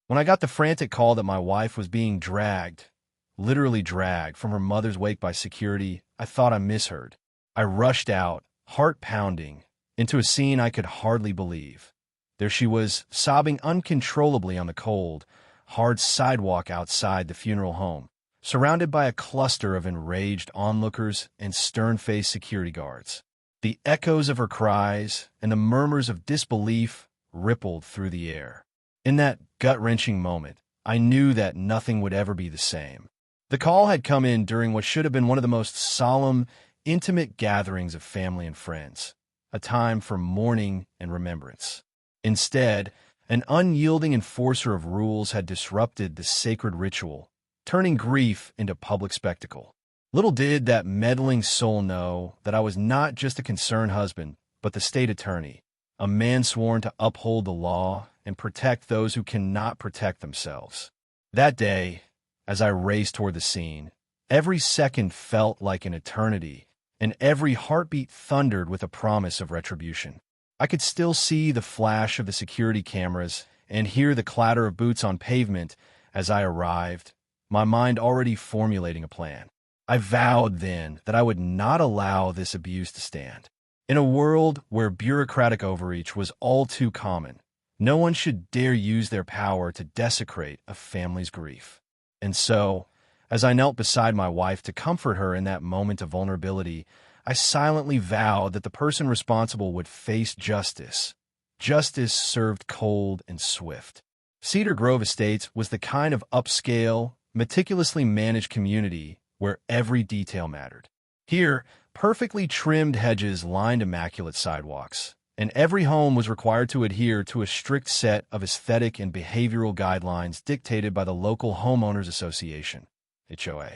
When I got the frantic call that my wife was being dragged, literally dragged, from her mother's wake by security, I thought I misheard. I rushed out, heart pounding, into a scene I could hardly believe. There she was, sobbing uncontrollably on the cold, hard sidewalk outside the funeral home, surrounded by a cluster of enraged onlookers and stern-faced security guards. The echoes of her cries and the murmurs of disbelief rippled through the air. In that gut-wrenching moment, I knew that nothing would ever be the same. The call had come in during what should have been one of the most solemn, intimate gatherings of family and friends, a time for mourning and remembrance. Instead, an unyielding enforcer of rules had disrupted the sacred ritual, turning grief into public spectacle. Little did that meddling soul know that I was not just a concerned husband, but the state attorney, a man sworn to uphold the law and protect those who cannot protect themselves. That day, as I raced toward the scene, every second felt like an eternity, and every heartbeat thundered with a promise of retribution. I could still see the flash of the security cameras and hear the clatter of boots on pavement as I arrived, my mind already formulating a plan. I vowed then that I would not allow this abuse to stand. In a world where bureaucratic overreach was all too common, no one should dare use their power to desecrate a family's grief. And so, as I knelt beside my wife to comfort her in that moment of vulnerability, I silently vowed that the person responsible would face justice. Justice served cold and swift. Cedar Grove Estates was the kind of upscale, meticulously managed community where every detail mattered. Here, perfectly trimmed hedges lined immaculate sidewalks, and every home was required to adhere to a strict set of aesthetic and behavioral guidelines dictated by the local Homeowners Association, HOA.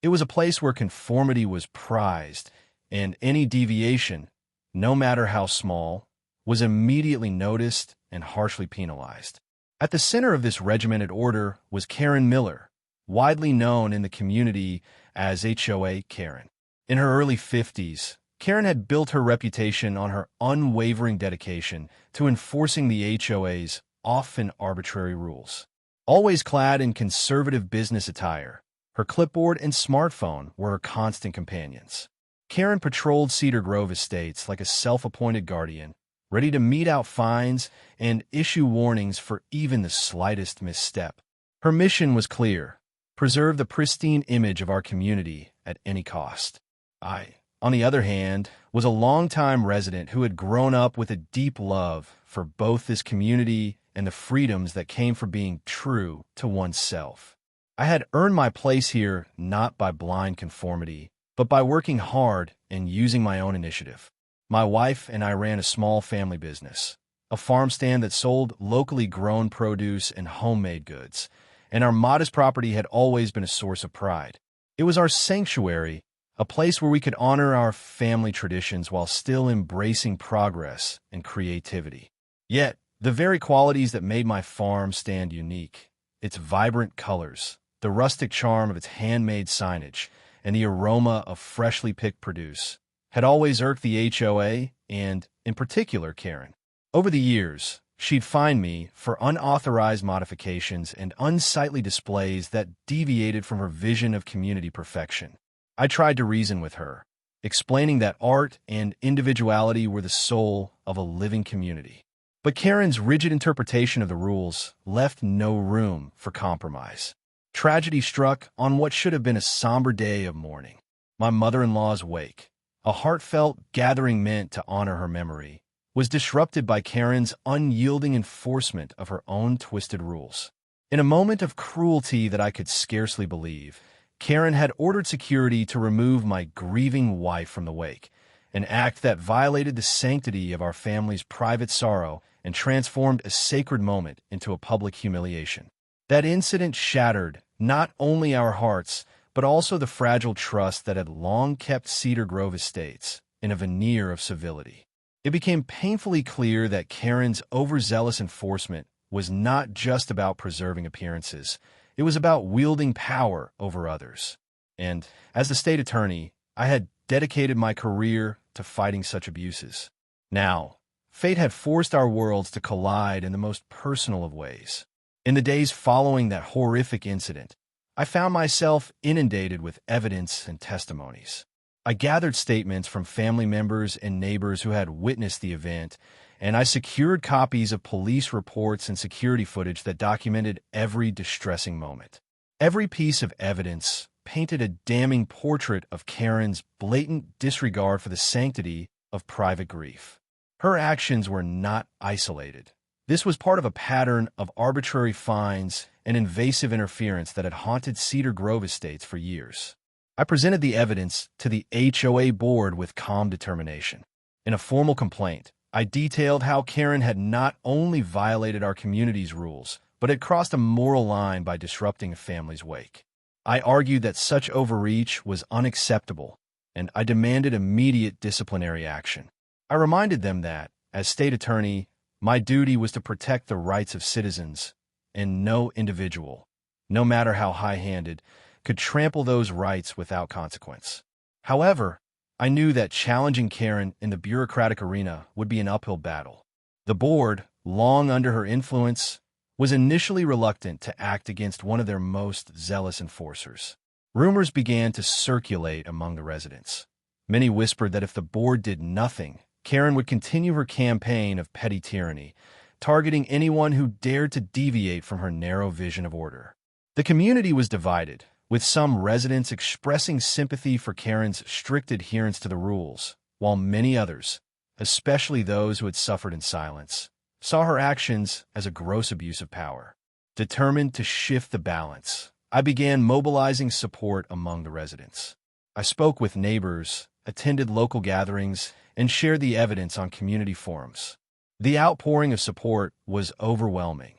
It was a place where conformity was prized, and any deviation, no matter how small, was immediately noticed and harshly penalized. At the center of this regimented order was Karen Miller, widely known in the community as HOA Karen. In her early 50s, Karen had built her reputation on her unwavering dedication to enforcing the HOA's often arbitrary rules. Always clad in conservative business attire, her clipboard and smartphone were her constant companions. Karen patrolled Cedar Grove Estates like a self-appointed guardian, ready to mete out fines and issue warnings for even the slightest misstep. Her mission was clear: preserve the pristine image of our community at any cost. I, on the other hand, was a longtime resident who had grown up with a deep love for both this community and the freedoms that came from being true to oneself. I had earned my place here not by blind conformity, but by working hard and using my own initiative. My wife and I ran a small family business, a farm stand that sold locally grown produce and homemade goods, and our modest property had always been a source of pride. It was our sanctuary, a place where we could honor our family traditions while still embracing progress and creativity. Yet, the very qualities that made my farm stand unique, its vibrant colors, the rustic charm of its handmade signage, and the aroma of freshly picked produce, had always irked the HOA and, in particular, Karen. Over the years, she'd fined me for unauthorized modifications and unsightly displays that deviated from her vision of community perfection. I tried to reason with her, explaining that art and individuality were the soul of a living community. But Karen's rigid interpretation of the rules left no room for compromise. Tragedy struck on what should have been a somber day of mourning. My mother-in-law's wake, a heartfelt gathering meant to honor her memory, was disrupted by Karen's unyielding enforcement of her own twisted rules. In a moment of cruelty that I could scarcely believe, Karen had ordered security to remove my grieving wife from the wake, an act that violated the sanctity of our family's private sorrow and transformed a sacred moment into a public humiliation. That incident shattered not only our hearts, but also the fragile trust that had long kept Cedar Grove Estates in a veneer of civility. It became painfully clear that Karen's overzealous enforcement was not just about preserving appearances. It was about wielding power over others. And, as the state attorney, I had dedicated my career to fighting such abuses. Now, fate had forced our worlds to collide in the most personal of ways. In the days following that horrific incident, I found myself inundated with evidence and testimonies. I gathered statements from family members and neighbors who had witnessed the event, and I secured copies of police reports and security footage that documented every distressing moment. Every piece of evidence painted a damning portrait of Karen's blatant disregard for the sanctity of private grief. Her actions were not isolated. This was part of a pattern of arbitrary fines and invasive interference that had haunted Cedar Grove estates for years. I presented the evidence to the HOA board with calm determination. In a formal complaint, I detailed how Karen had not only violated our community's rules, but had crossed a moral line by disrupting a family's wake. I argued that such overreach was unacceptable, and I demanded immediate disciplinary action. I reminded them that, as state attorney, my duty was to protect the rights of citizens, and no individual, no matter how high-handed, could trample those rights without consequence. However, I knew that challenging Karen in the bureaucratic arena would be an uphill battle. The board, long under her influence, was initially reluctant to act against one of their most zealous enforcers. Rumors began to circulate among the residents. Many whispered that if the board did nothing, Karen would continue her campaign of petty tyranny, targeting anyone who dared to deviate from her narrow vision of order. The community was divided, with some residents expressing sympathy for Karen's strict adherence to the rules, while many others, especially those who had suffered in silence, saw her actions as a gross abuse of power. Determined to shift the balance, I began mobilizing support among the residents. I spoke with neighbors, attended local gatherings, and shared the evidence on community forums. The outpouring of support was overwhelming.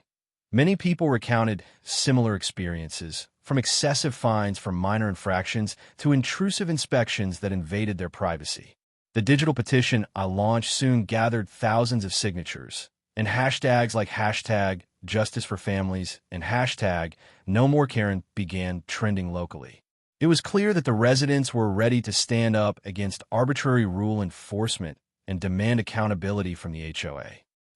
Many people recounted similar experiences, from excessive fines for minor infractions to intrusive inspections that invaded their privacy. The digital petition I launched soon gathered thousands of signatures, and hashtags like hashtag Justice for Families and hashtag No More Karen began trending locally. It was clear that the residents were ready to stand up against arbitrary rule enforcement and demand accountability from the HOA.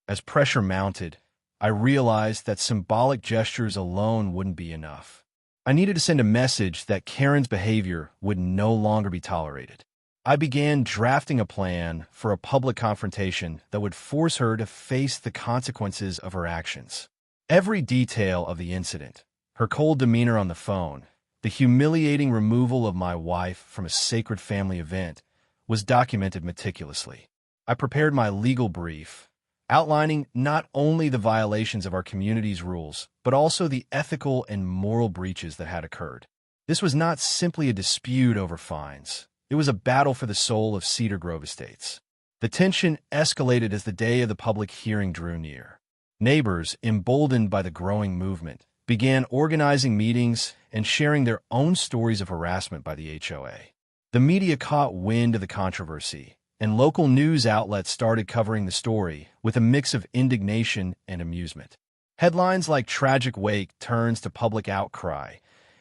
As pressure mounted, I realized that symbolic gestures alone wouldn't be enough. I needed to send a message that Karen's behavior would no longer be tolerated. I began drafting a plan for a public confrontation that would force her to face the consequences of her actions. Every detail of the incident, her cold demeanor on the phone, the humiliating removal of my wife from a sacred family event, was documented meticulously. I prepared my legal brief, outlining not only the violations of our community's rules, but also the ethical and moral breaches that had occurred. This was not simply a dispute over fines. It was a battle for the soul of Cedar Grove Estates. The tension escalated as the day of the public hearing drew near. Neighbors, emboldened by the growing movement, began organizing meetings and sharing their own stories of harassment by the HOA. The media caught wind of the controversy, and local news outlets started covering the story with a mix of indignation and amusement. Headlines like "Tragic Wake Turns to Public Outcry"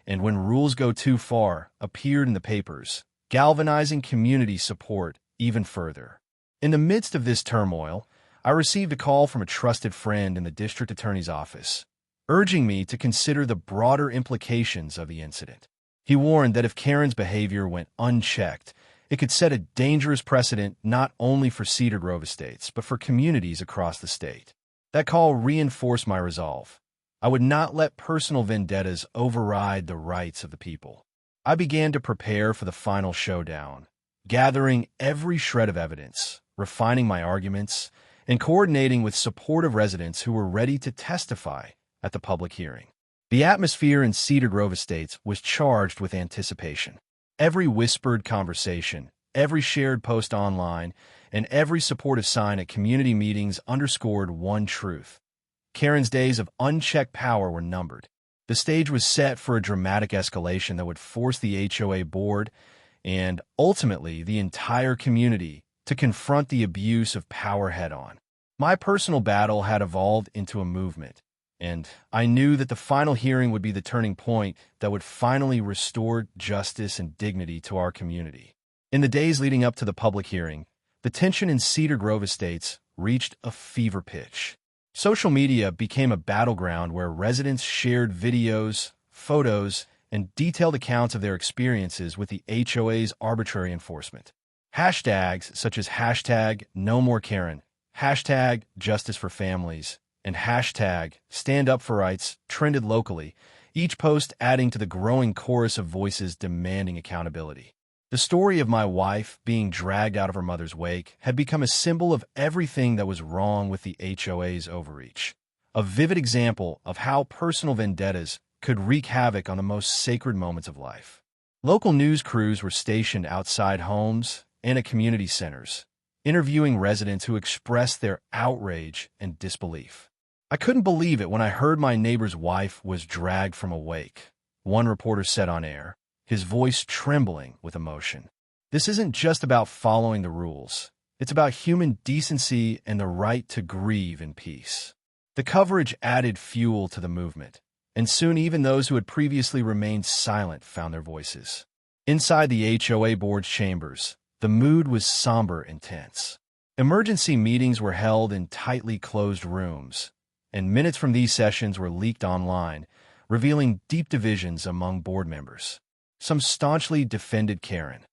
and "When Rules Go Too Far" appeared in the papers, galvanizing community support even further. In the midst of this turmoil, I received a call from a trusted friend in the district attorney's office, urging me to consider the broader implications of the incident. He warned that if Karen's behavior went unchecked, it could set a dangerous precedent not only for Cedar Grove Estates, but for communities across the state. That call reinforced my resolve. I would not let personal vendettas override the rights of the people. I began to prepare for the final showdown, gathering every shred of evidence, refining my arguments, and coordinating with supportive residents who were ready to testify at the public hearing. The atmosphere in Cedar Grove Estates was charged with anticipation. Every whispered conversation, every shared post online, and every supportive sign at community meetings underscored one truth: Karen's days of unchecked power were numbered. The stage was set for a dramatic escalation that would force the HOA board and, ultimately, the entire community to confront the abuse of power head-on. My personal battle had evolved into a movement, and I knew that the final hearing would be the turning point that would finally restore justice and dignity to our community. In the days leading up to the public hearing, the tension in Cedar Grove Estates reached a fever pitch. Social media became a battleground where residents shared videos, photos, and detailed accounts of their experiences with the HOA's arbitrary enforcement. Hashtags such as hashtag No More Karen, hashtag Justice for Families, and hashtag Stand Up for Rights trended locally, each post adding to the growing chorus of voices demanding accountability. The story of my wife being dragged out of her mother's wake had become a symbol of everything that was wrong with the HOA's overreach. A vivid example of how personal vendettas could wreak havoc on the most sacred moments of life. Local news crews were stationed outside homes and at community centers, interviewing residents who expressed their outrage and disbelief. I couldn't believe it when I heard my neighbor's wife was dragged from a wake, one reporter said on air, his voice trembling with emotion. This isn't just about following the rules. It's about human decency and the right to grieve in peace. The coverage added fuel to the movement, and soon even those who had previously remained silent found their voices. Inside the HOA board's chambers, the mood was somber and tense. Emergency meetings were held in tightly closed rooms, and minutes from these sessions were leaked online, revealing deep divisions among board members. Some staunchly defended Karen,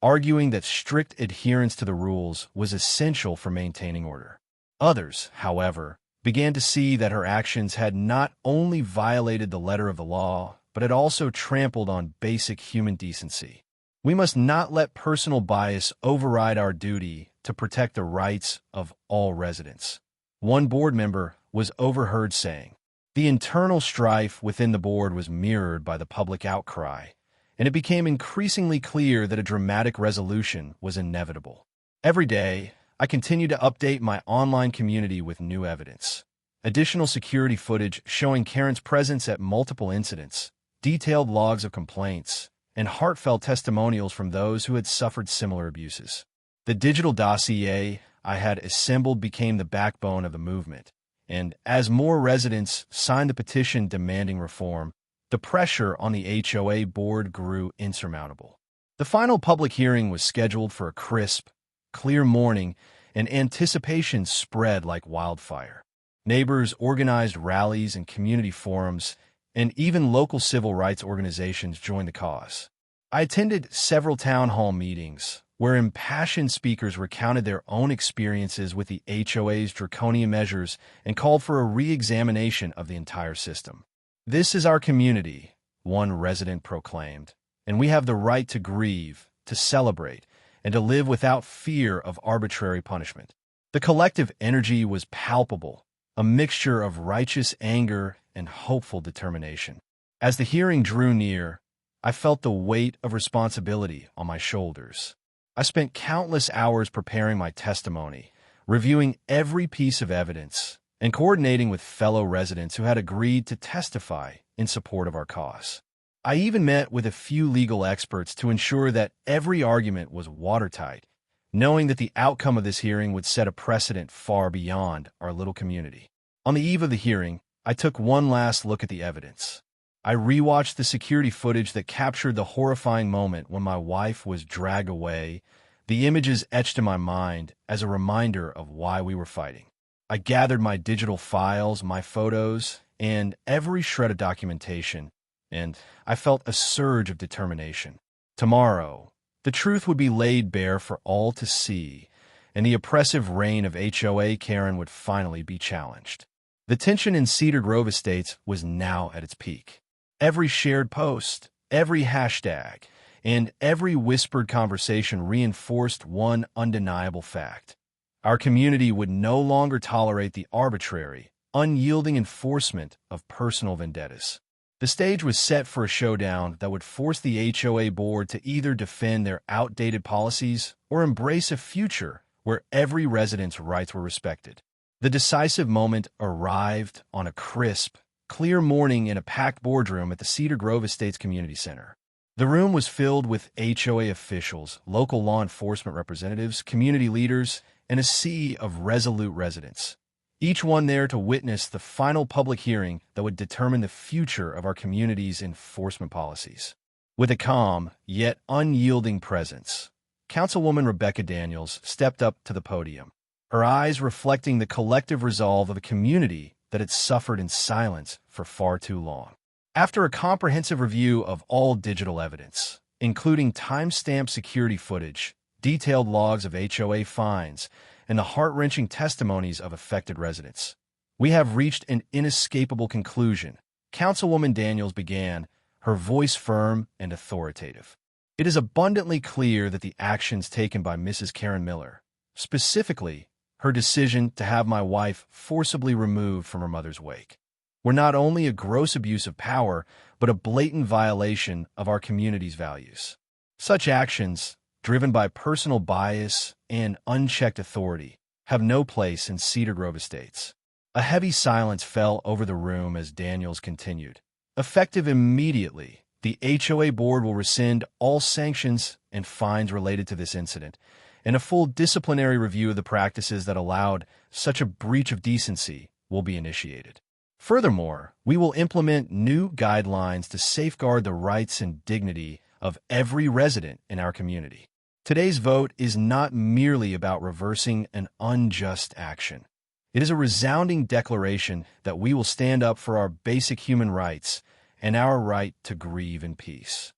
arguing that strict adherence to the rules was essential for maintaining order. Others, however, began to see that her actions had not only violated the letter of the law, but had also trampled on basic human decency. We must not let personal bias override our duty to protect the rights of all residents. One board member was overheard saying, "The internal strife within the board was mirrored by the public outcry, and it became increasingly clear that a dramatic resolution was inevitable." Every day, I continue to update my online community with new evidence. Additional security footage showing Karen's presence at multiple incidents, detailed logs of complaints, and heartfelt testimonials from those who had suffered similar abuses. The digital dossier I had assembled became the backbone of the movement, and as more residents signed the petition demanding reform, the pressure on the HOA board grew insurmountable. The final public hearing was scheduled for a crisp, clear morning, and anticipation spread like wildfire. Neighbors organized rallies and community forums, and even local civil rights organizations joined the cause. I attended several town hall meetings where impassioned speakers recounted their own experiences with the HOA's draconian measures and called for a re-examination of the entire system. "This is our community," one resident proclaimed, "and we have the right to grieve, to celebrate, and to live without fear of arbitrary punishment." The collective energy was palpable, a mixture of righteous anger and hopeful determination. As the hearing drew near, I felt the weight of responsibility on my shoulders. I spent countless hours preparing my testimony, reviewing every piece of evidence, and coordinating with fellow residents who had agreed to testify in support of our cause. I even met with a few legal experts to ensure that every argument was watertight, knowing that the outcome of this hearing would set a precedent far beyond our little community. On the eve of the hearing, I took one last look at the evidence. I rewatched the security footage that captured the horrifying moment when my wife was dragged away, the images etched in my mind as a reminder of why we were fighting. I gathered my digital files, my photos, and every shred of documentation, and I felt a surge of determination. Tomorrow, the truth would be laid bare for all to see, and the oppressive reign of HOA Karen would finally be challenged. The tension in Cedar Grove Estates was now at its peak. Every shared post, every hashtag, and every whispered conversation reinforced one undeniable fact. Our community would no longer tolerate the arbitrary, unyielding enforcement of personal vendettas. The stage was set for a showdown that would force the HOA board to either defend their outdated policies or embrace a future where every resident's rights were respected. The decisive moment arrived on a crisp, clear morning in a packed boardroom at the Cedar Grove Estates Community Center. The room was filled with HOA officials, local law enforcement representatives, community leaders, and a sea of resolute residents, each one there to witness the final public hearing that would determine the future of our community's enforcement policies. With a calm, yet unyielding presence, Councilwoman Rebecca Daniels stepped up to the podium. her eyes reflecting the collective resolve of a community that had suffered in silence for far too long. After a comprehensive review of all digital evidence, including time-stamped security footage, detailed logs of HOA fines, and the heart-wrenching testimonies of affected residents, we have reached an inescapable conclusion. Councilwoman Daniels began, her voice firm and authoritative. It is abundantly clear that the actions taken by Mrs. Karen Miller, specifically her decision to have my wife forcibly removed from her mother's wake, were not only a gross abuse of power, but a blatant violation of our community's values. Such actions, driven by personal bias and unchecked authority, have no place in Cedar Grove Estates. A heavy silence fell over the room as Daniels continued. Effective immediately, the HOA board will rescind all sanctions and fines related to this incident, and a full disciplinary review of the practices that allowed such a breach of decency will be initiated. Furthermore, we will implement new guidelines to safeguard the rights and dignity of every resident in our community. Today's vote is not merely about reversing an unjust action. It is a resounding declaration that we will stand up for our basic human rights and our right to grieve in peace.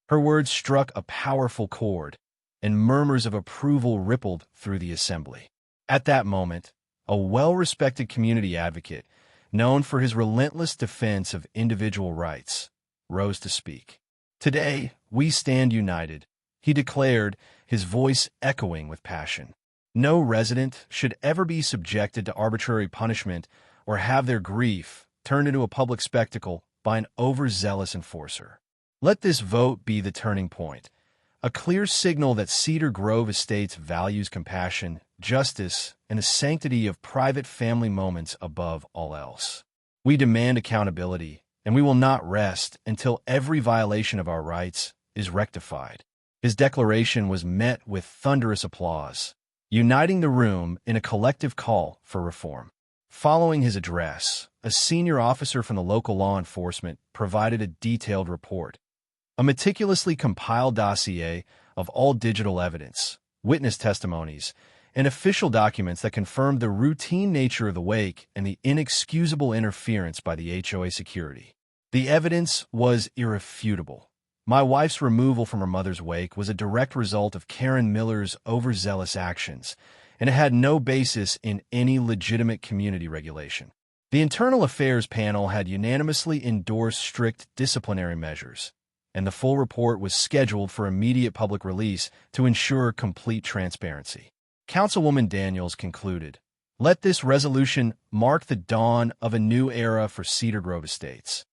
Her words struck a powerful chord, and murmurs of approval rippled through the assembly. At that moment, a well-respected community advocate, known for his relentless defense of individual rights, rose to speak. "Today, we stand united," he declared, his voice echoing with passion. "No resident should ever be subjected to arbitrary punishment or have their grief turned into a public spectacle by an overzealous enforcer. Let this vote be the turning point, a clear signal that Cedar Grove Estates values compassion, justice, and the sanctity of private family moments above all else. We demand accountability, and we will not rest until every violation of our rights is rectified." His declaration was met with thunderous applause, uniting the room in a collective call for reform. Following his address, a senior officer from the local law enforcement provided a detailed report. A meticulously compiled dossier of all digital evidence, witness testimonies, and official documents that confirmed the routine nature of the wake and the inexcusable interference by the HOA security. The evidence was irrefutable. My wife's removal from her mother's wake was a direct result of Karen Miller's overzealous actions, and it had no basis in any legitimate community regulation. The Internal Affairs Panel had unanimously endorsed strict disciplinary measures, and the full report was scheduled for immediate public release to ensure complete transparency. Councilwoman Daniels concluded, "Let this resolution mark the dawn of a new era for Cedar Grove Estates,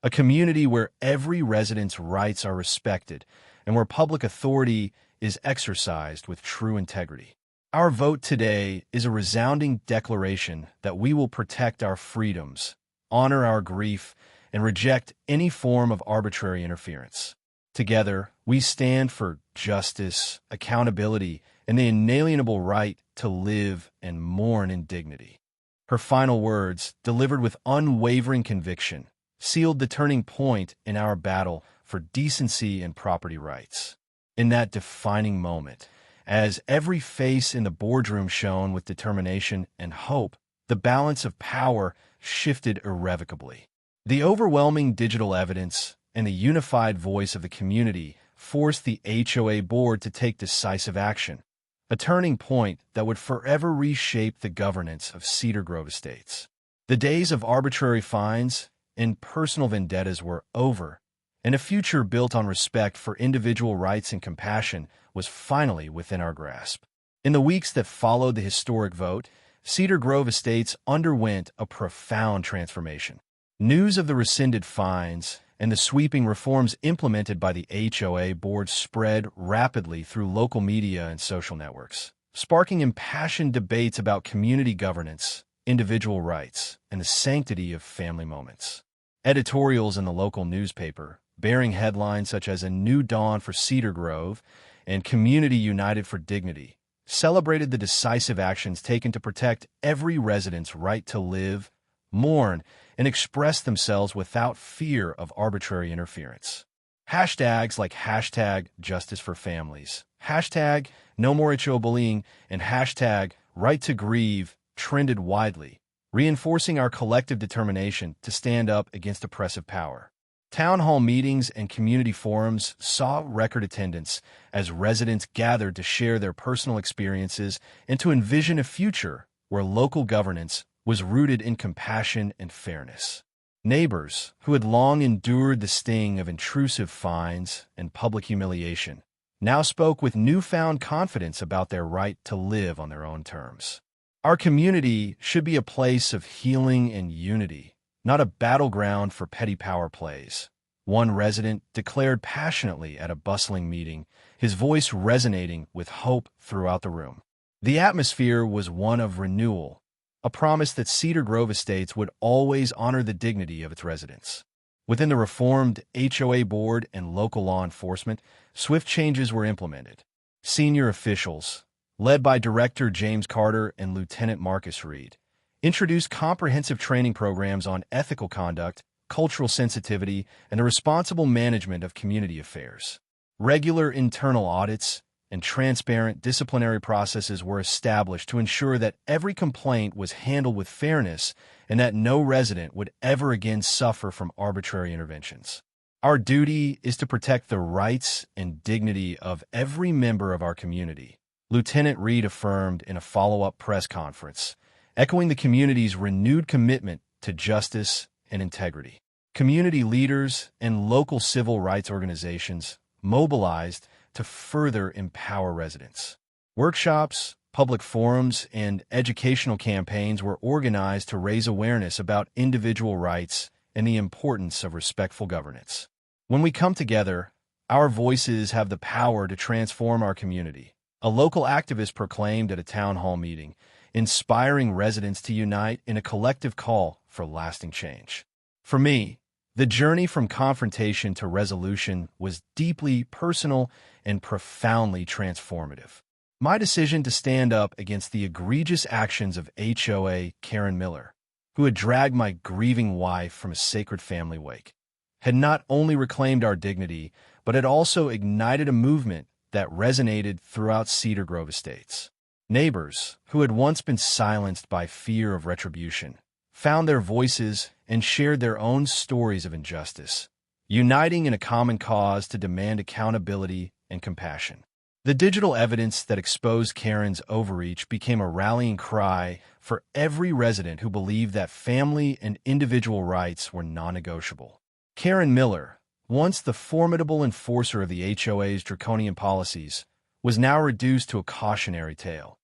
a community where every resident's rights are respected and where public authority is exercised with true integrity. Our vote today is a resounding declaration that we will protect our freedoms, honor our grief, and reject any form of arbitrary interference. Together, we stand for justice, accountability, and the inalienable right to live and mourn in dignity." Her final words, delivered with unwavering conviction, sealed the turning point in our battle for decency and property rights. In that defining moment, as every face in the boardroom shone with determination and hope, the balance of power shifted irrevocably. The overwhelming digital evidence and the unified voice of the community forced the HOA board to take decisive action, a turning point that would forever reshape the governance of Cedar Grove Estates. The days of arbitrary fines and personal vendettas were over, and a future built on respect for individual rights and compassion was finally within our grasp. In the weeks that followed the historic vote, Cedar Grove Estates underwent a profound transformation. News of the rescinded fines and the sweeping reforms implemented by the HOA board spread rapidly through local media and social networks, sparking impassioned debates about community governance, individual rights, and the sanctity of family moments. Editorials in the local newspaper, bearing headlines such as "A New Dawn for Cedar Grove" and "Community United for Dignity," celebrated the decisive actions taken to protect every resident's right to live, mourn, and express themselves without fear of arbitrary interference. Hashtags like hashtag Justice for Families, hashtag No More HO Bullying, and hashtag right to grieve trended widely, reinforcing our collective determination to stand up against oppressive power. Town hall meetings and community forums saw record attendance as residents gathered to share their personal experiences and to envision a future where local governance was rooted in compassion and fairness. Neighbors, who had long endured the sting of intrusive fines and public humiliation, now spoke with newfound confidence about their right to live on their own terms. Our community should be a place of healing and unity, not a battleground for petty power plays. One resident declared passionately at a bustling meeting, his voice resonating with hope throughout the room. The atmosphere was one of renewal, a promise that Cedar Grove Estates would always honor the dignity of its residents. Within the reformed HOA board and local law enforcement, swift changes were implemented. Senior officials, led by Director James Carter and Lieutenant Marcus Reed, introduced comprehensive training programs on ethical conduct, cultural sensitivity, and the responsible management of community affairs. Regular internal audits and transparent disciplinary processes were established to ensure that every complaint was handled with fairness and that no resident would ever again suffer from arbitrary interventions. Our duty is to protect the rights and dignity of every member of our community, Lieutenant Reed affirmed in a follow-up press conference, echoing the community's renewed commitment to justice and integrity. Community leaders and local civil rights organizations mobilized to further empower residents. Workshops, public forums, and educational campaigns were organized to raise awareness about individual rights and the importance of respectful governance. When we come together, our voices have the power to transform our community, a local activist proclaimed at a town hall meeting, inspiring residents to unite in a collective call for lasting change. For me, the journey from confrontation to resolution was deeply personal and profoundly transformative. My decision to stand up against the egregious actions of HOA Karen Miller, who had dragged my grieving wife from a sacred family wake, had not only reclaimed our dignity, but had also ignited a movement that resonated throughout Cedar Grove Estates. Neighbors, who had once been silenced by fear of retribution, found their voices and shared their own stories of injustice, uniting in a common cause to demand accountability and compassion. The digital evidence that exposed Karen's overreach became a rallying cry for every resident who believed that family and individual rights were non-negotiable. Karen Miller, once the formidable enforcer of the HOA's draconian policies, was now reduced to a cautionary tale,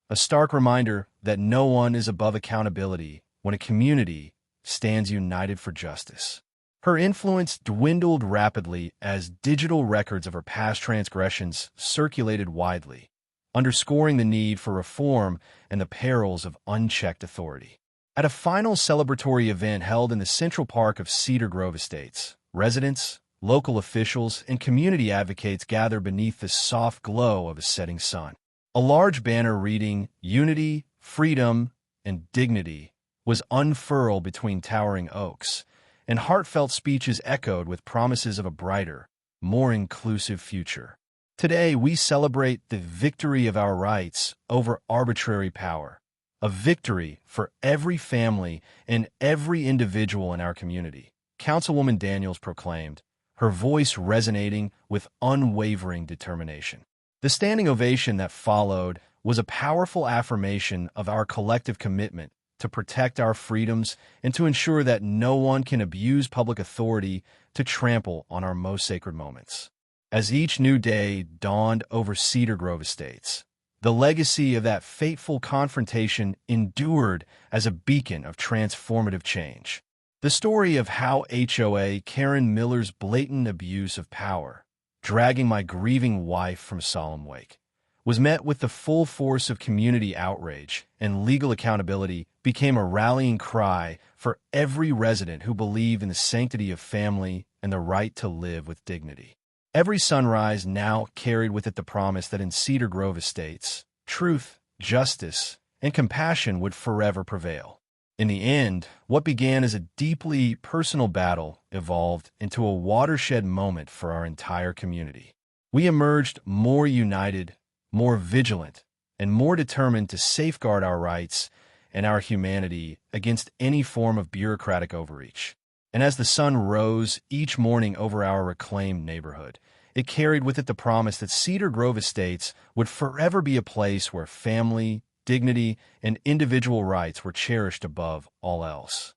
a stark reminder that no one is above accountability when a community stands united for justice. Her influence dwindled rapidly as digital records of her past transgressions circulated widely, underscoring the need for reform and the perils of unchecked authority. At a final celebratory event held in the Central Park of Cedar Grove Estates, residents, local officials, and community advocates gathered beneath the soft glow of a setting sun. A large banner reading "Unity, Freedom, and Dignity" was unfurled between towering oaks, and heartfelt speeches echoed with promises of a brighter, more inclusive future. Today, we celebrate the victory of our rights over arbitrary power, a victory for every family and every individual in our community, Councilwoman Daniels proclaimed, her voice resonating with unwavering determination. The standing ovation that followed was a powerful affirmation of our collective commitment to protect our freedoms and to ensure that no one can abuse public authority to trample on our most sacred moments. As each new day dawned over Cedar Grove Estates, the legacy of that fateful confrontation endured as a beacon of transformative change. The story of how HOA Karen Miller's blatant abuse of power, dragging my grieving wife from a solemn wake, was met with the full force of community outrage, and legal accountability became a rallying cry for every resident who believed in the sanctity of family and the right to live with dignity. Every sunrise now carried with it the promise that in Cedar Grove Estates, truth, justice, and compassion would forever prevail. In the end, what began as a deeply personal battle evolved into a watershed moment for our entire community. We emerged more united, more vigilant, and more determined to safeguard our rights and our humanity against any form of bureaucratic overreach. And as the sun rose each morning over our reclaimed neighborhood, it carried with it the promise that Cedar Grove Estates would forever be a place where family, dignity, and individual rights were cherished above all else.